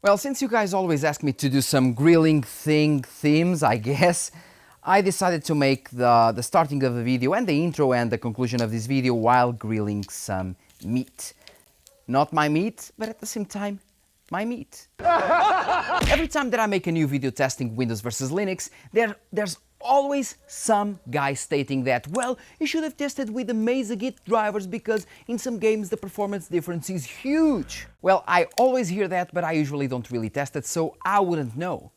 Well, since you guys always ask me to do some grilling themes, I guess, I decided to make the starting of the video and the intro and the conclusion of this video while grilling some meat. Not my meat, but at the same time, my meat. Every time that I make a new video testing Windows versus Linux, there's always some guy stating that, well, you should have tested with the Mesa-Git drivers because in some games the performance difference is huge. Well, I always hear that, but I usually don't really test it, so I wouldn't know.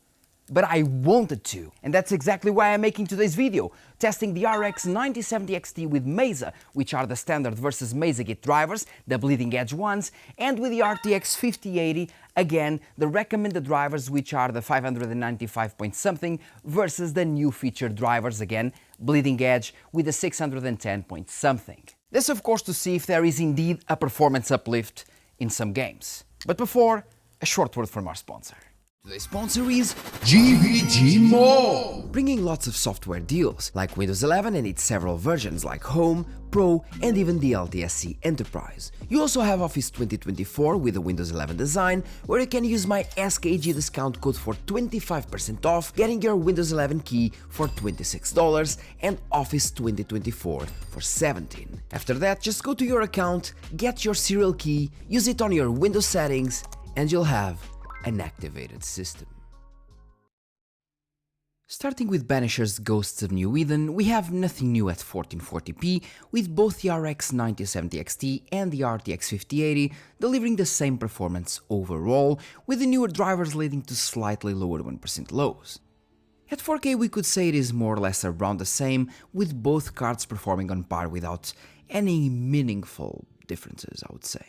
But I wanted to, and that's exactly why I'm making today's video, testing the RX 9070 XT with Mesa, which are the standard versus Mesa-Git drivers, the bleeding edge ones, and with the RTX 5080, again, the recommended drivers, which are the 595 point something, versus the new featured drivers, again, bleeding edge, with the 610 point something. This, of course, to see if there is indeed a performance uplift in some games. But before, a short word from our sponsor. Today's sponsor is GVG Mall, bringing lots of software deals like Windows 11 and its several versions like Home, Pro and even the LTSC Enterprise. You also have Office 2024 with the Windows 11 design, where you can use my SKG discount code for 25% off, getting your Windows 11 key for $26 and Office 2024 for $17. After that, just go to your account, get your serial key, use it on your Windows settings, and you'll have an activated system. Starting with Banishers Ghosts of New Eden, we have nothing new at 1440p, with both the RX 9070 XT and the RTX 5080 delivering the same performance overall, with the newer drivers leading to slightly lower 1% lows. At 4K we could say it is more or less around the same, with both cards performing on par without any meaningful differences, I would say.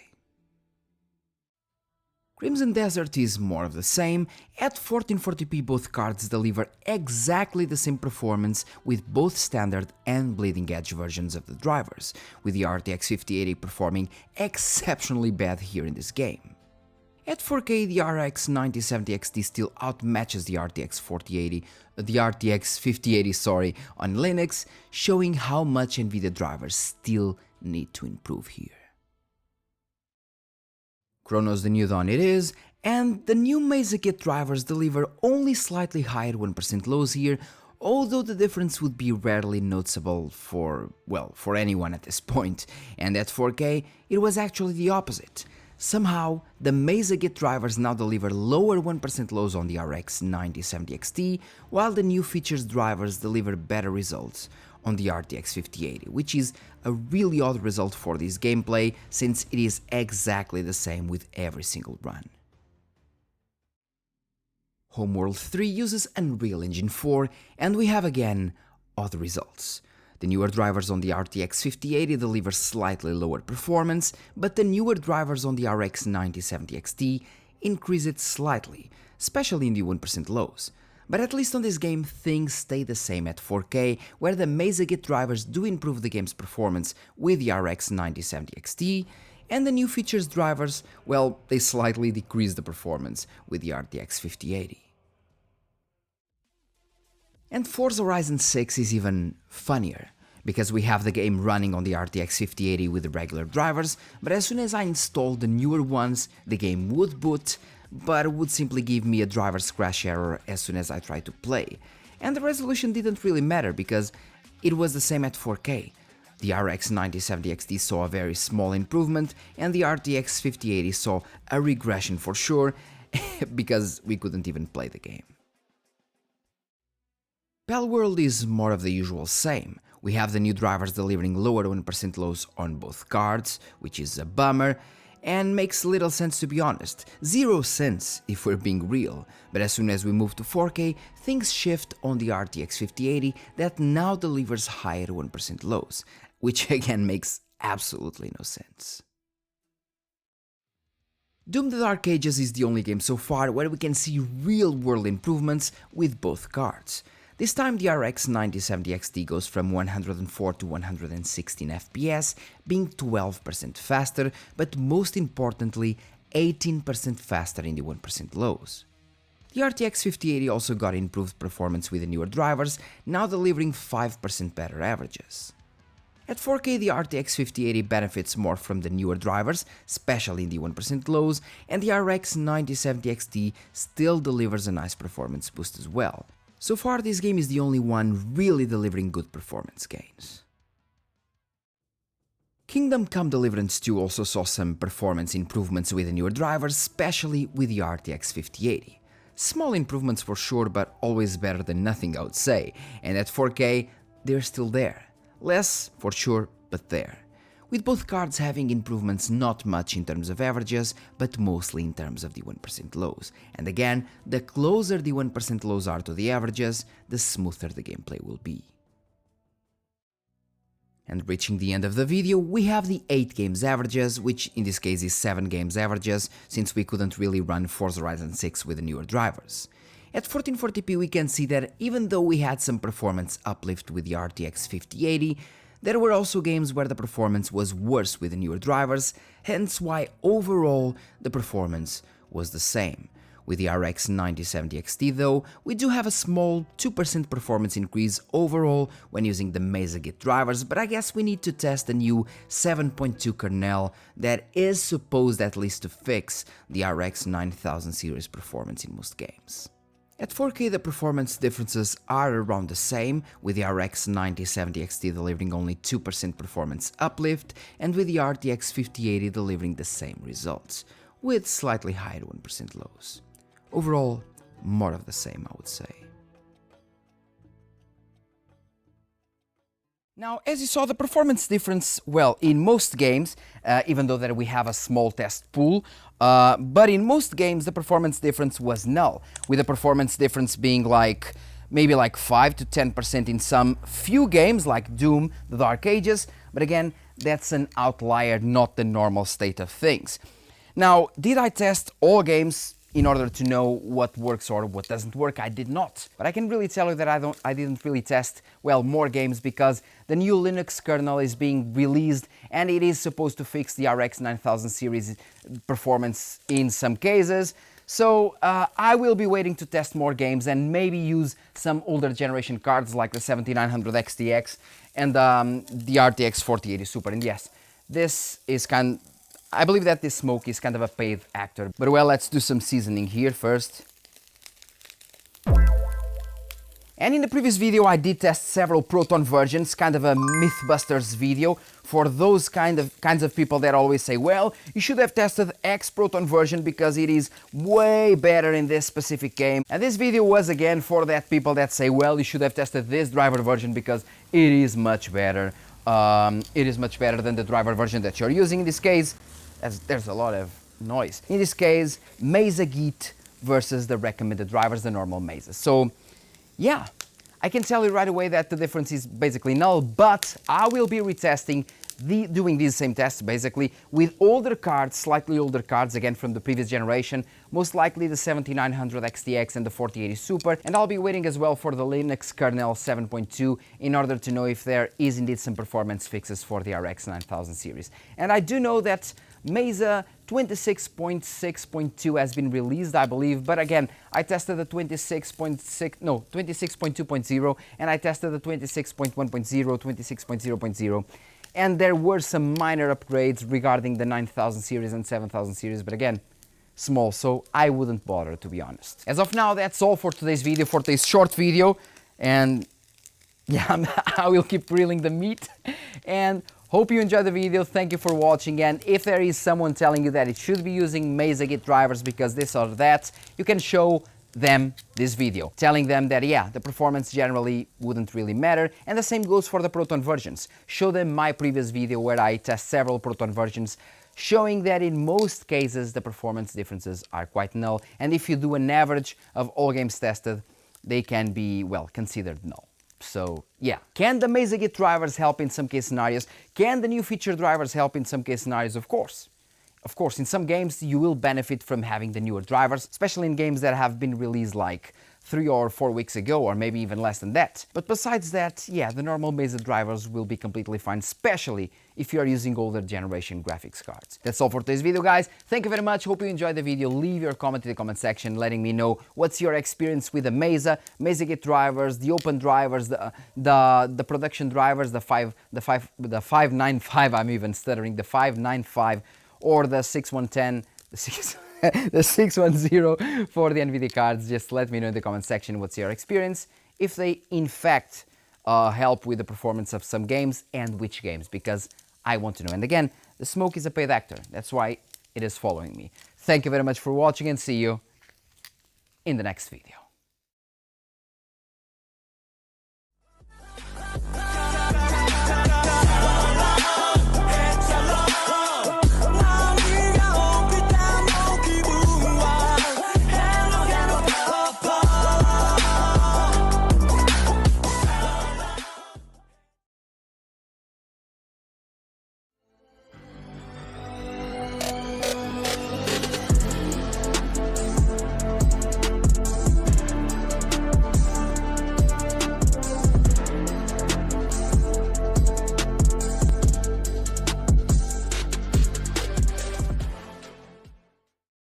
Crimson Desert is more of the same. At 1440p both cards deliver exactly the same performance with both standard and bleeding edge versions of the drivers, with the RTX 5080 performing exceptionally bad here in this game. At 4K the RX 9070 XT still outmatches the RTX 5080 on Linux, showing how much NVIDIA drivers still need to improve here. Cronos the new dawn it is, and the new Mesa-Git drivers deliver only slightly higher 1% lows here, although the difference would be rarely noticeable for anyone at this point, and at 4K it was actually the opposite. Somehow, the Mesa-Git drivers now deliver lower 1% lows on the RX 9070 XT, while the new features drivers deliver better results on the RTX 5080, which is a really odd result for this gameplay, since it is exactly the same with every single run. Homeworld 3 uses Unreal Engine 4, and we have again odd results. The newer drivers on the RTX 5080 deliver slightly lower performance, but the newer drivers on the RX 9070 XT increase it slightly, especially in the 1% lows. But at least on this game things stay the same at 4K, where the Mesa-Git drivers do improve the game's performance with the RX 9070 XT, and the new features drivers, well, they slightly decrease the performance with the RTX 5080. And Forza Horizon 6 is even funnier, because we have the game running on the RTX 5080 with the regular drivers, but as soon as I install the newer ones, the game would boot, but it would simply give me a driver's crash error as soon as I try to play. And the resolution didn't really matter because it was the same at 4K. The RX 9070 XT saw a very small improvement and the RTX 5080 saw a regression for sure, because we couldn't even play the game. Palworld is more of the usual same. We have the new drivers delivering lower 1% lows on both cards, which is a bummer, and makes little sense to be honest. Zero sense if we're being real, but as soon as we move to 4K, things shift on the RTX 5080 that now delivers higher 1% lows, which again makes absolutely no sense. Doom the Dark Ages is the only game so far where we can see real-world improvements with both cards. This time the RX 9070 XT goes from 104 to 116 FPS, being 12% faster, but most importantly 18% faster in the 1% lows. The RTX 5080 also got improved performance with the newer drivers, now delivering 5% better averages. At 4K, the RTX 5080 benefits more from the newer drivers, especially in the 1% lows, and the RX 9070 XT still delivers a nice performance boost as well. So far, this game is the only one really delivering good performance gains. Kingdom Come Deliverance 2 also saw some performance improvements with the newer drivers, especially with the RTX 5080. Small improvements for sure, but always better than nothing, I would say, and at 4K, they're still there. Less, for sure, but there. With both cards having improvements not much in terms of averages, but mostly in terms of the 1% lows. And again, the closer the 1% lows are to the averages, the smoother the gameplay will be. And reaching the end of the video, we have the 8 games averages, which in this case is 7 games averages, since we couldn't really run Forza Horizon 6 with the newer drivers. At 1440p we can see that even though we had some performance uplift with the RTX 5080, there were also games where the performance was worse with the newer drivers, hence why overall the performance was the same. With the RX 9070 XT though, we do have a small 2% performance increase overall when using the Mesa-Git drivers, but I guess we need to test the new 7.2 kernel that is supposed at least to fix the RX 9000 series performance in most games. At 4K the performance differences are around the same, with the RX 9070 XT delivering only 2% performance uplift, and with the RTX 5080 delivering the same results, with slightly higher 1% lows. Overall, more of the same, I would say. Now, as you saw, the performance difference, well, in most games, even though that we have a small test pool, but in most games the performance difference was null, with the performance difference being maybe 5 to 10% in some few games like Doom, The Dark Ages, but again, that's an outlier, not the normal state of things. Now, did I test all games in order to know what works or what doesn't work? I did not. But I can really tell you that I didn't really test, well, more games, because the new Linux kernel is being released and it is supposed to fix the RX 9000 series performance in some cases. So I will be waiting to test more games and maybe use some older generation cards like the 7900 XTX and the RTX 4080 Super. And yes, this is I believe that this smoke is kind of a paid actor, but well, let's do some seasoning here first. And in the previous video I did test several Proton versions, kind of a Mythbusters video for those kinds of people that always say, well, you should have tested X Proton version because it is way better in this specific game. And this video was again for that people that say, well, you should have tested this driver version because it is much better. It is much better than the driver version that you're using. In this case, as there's a lot of noise. In this case, Mesa-Git versus the recommended drivers, the normal Mesa. So yeah, I can tell you right away that the difference is basically null, but I will be retesting doing these same tests basically with older cards, slightly older cards, again from the previous generation, most likely the 7900 XTX and the 4080 Super, and I'll be waiting as well for the Linux kernel 7.2 in order to know if there is indeed some performance fixes for the RX 9000 series. And I do know that Mesa 26.6.2 has been released, I believe, but again, I tested the 26.2.0 and I tested the 26.1.0, 26.0.0, and there were some minor upgrades regarding the 9000 series and 7000 series, but again, small, so I wouldn't bother, to be honest. As of now, that's all for today's video, for today's short video, and yeah, I will keep grilling the meat, and hope you enjoyed the video. Thank you for watching, and if there is someone telling you that it should be using Mesa-Git drivers because this or that, you can show them this video, telling them that yeah, the performance generally wouldn't really matter, and the same goes for the Proton versions. Show them my previous video where I test several Proton versions, showing that in most cases the performance differences are quite null, and if you do an average of all games tested, they can be, well, considered null. So yeah, can the Mesa-Git drivers help in some case scenarios? Can the new feature drivers help in some case scenarios? Of course. Of course, in some games you will benefit from having the newer drivers, especially in games that have been released like 3 or 4 weeks ago, or maybe even less than that. But besides that, yeah, the normal Mesa drivers will be completely fine, especially if you are using older generation graphics cards. That's all for today's video, guys. Thank you very much. Hope you enjoyed the video. Leave your comment in the comment section letting me know what's your experience with the Mesa-Git drivers, the open drivers, the production drivers, the 595, I'm even stuttering, the 595 or the 6110, the 610 for the NVIDIA cards. Just let me know in the comment section what's your experience, if they in fact help with the performance of some games, and which games, because I want to know. And again, the smoke is a paid actor, that's why it is following me. Thank you very much for watching, and see you in the next video.